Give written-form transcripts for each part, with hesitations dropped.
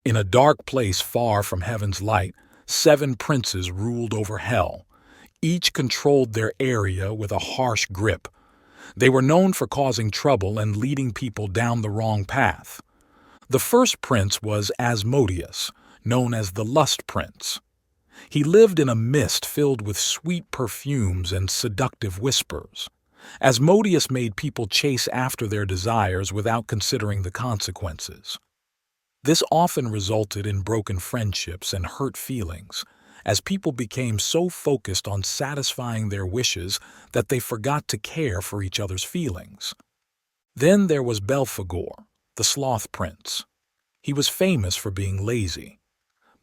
In a dark place far from heaven's light, 7 princes ruled over hell. Each controlled their area with a harsh grip. They were known for causing trouble and leading people down the wrong path. The first prince was Asmodeus, known as the Lust Prince. He lived in a mist filled with sweet perfumes and seductive whispers. Asmodeus made people chase after their desires without considering the consequences. This often resulted in broken friendships and hurt feelings, as people became so focused on satisfying their wishes that they forgot to care for each other's feelings. Then there was Belphegor, the Sloth Prince. He was famous for being lazy.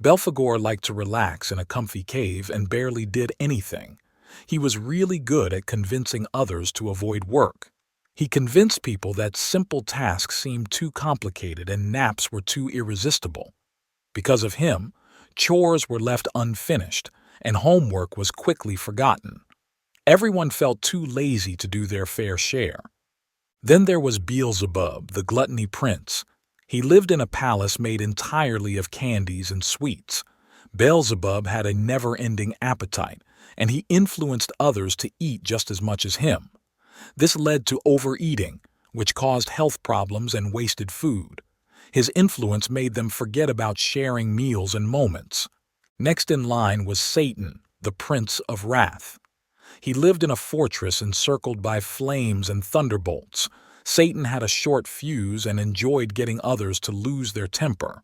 Belphegor liked to relax in a comfy cave and barely did anything. He was really good at convincing others to avoid work. He convinced people that simple tasks seemed too complicated and naps were too irresistible. Because of him, chores were left unfinished and homework was quickly forgotten. Everyone felt too lazy to do their fair share. Then there was Beelzebub, the Gluttony Prince. He lived in a palace made entirely of candies and sweets. Beelzebub had a never-ending appetite, and he influenced others to eat just as much as him. This led to overeating, which caused health problems and wasted food. His influence made them forget about sharing meals and moments. Next in line was Satan, the Prince of Wrath. He lived in a fortress encircled by flames and thunderbolts. Satan had a short fuse and enjoyed getting others to lose their temper.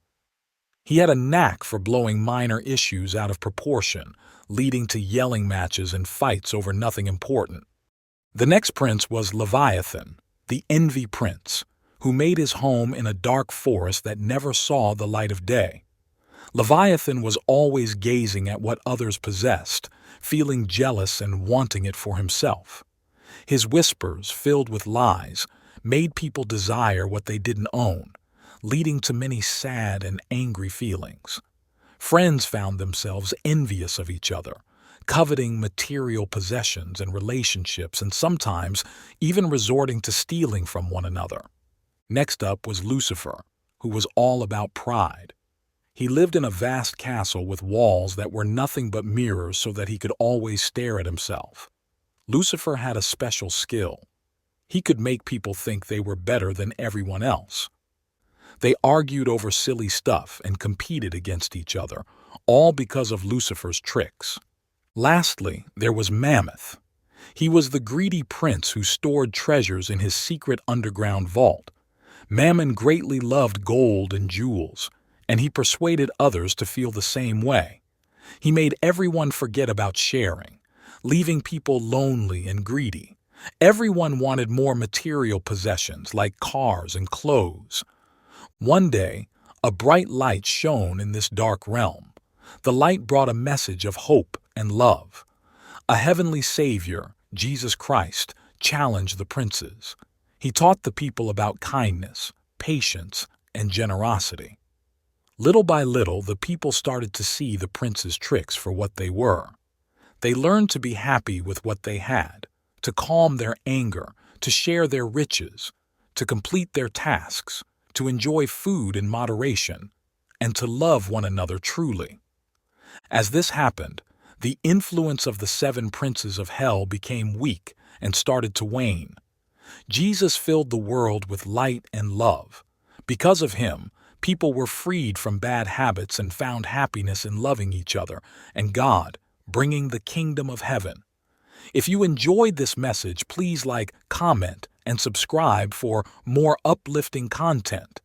He had a knack for blowing minor issues out of proportion, leading to yelling matches and fights over nothing important. The next prince was Leviathan, the Envy Prince, who made his home in a dark forest that never saw the light of day. Leviathan was always gazing at what others possessed, feeling jealous and wanting it for himself. His whispers, filled with lies, made people desire what they didn't own, leading to many sad and angry feelings. Friends found themselves envious of each other, coveting material possessions and relationships, and sometimes even resorting to stealing from one another. Next up was Lucifer, who was all about pride. He lived in a vast castle with walls that were nothing but mirrors so that he could always stare at himself. Lucifer had a special skill. He could make people think they were better than everyone else. They argued over silly stuff and competed against each other, all because of Lucifer's tricks. Lastly, there was Mammoth. He was the greedy prince who stored treasures in his secret underground vault. Mammon greatly loved gold and jewels, and he persuaded others to feel the same way. He made everyone forget about sharing, leaving people lonely and greedy. Everyone wanted more material possessions like cars and clothes. One day, a bright light shone in this dark realm. The light brought a message of hope and love. A heavenly Savior, Jesus Christ, challenged the princes. He taught the people about kindness, patience, and generosity. Little by little, the people started to see the prince's tricks for what they were. They learned to be happy with what they had, to calm their anger, to share their riches, to complete their tasks, to enjoy food in moderation, and to love one another truly. As this happened, the influence of the 7 princes of hell became weak and started to wane. Jesus filled the world with light and love. Because of him, people were freed from bad habits and found happiness in loving each other and God, bringing the kingdom of heaven. If you enjoyed this message, please like, comment, and subscribe for more uplifting content.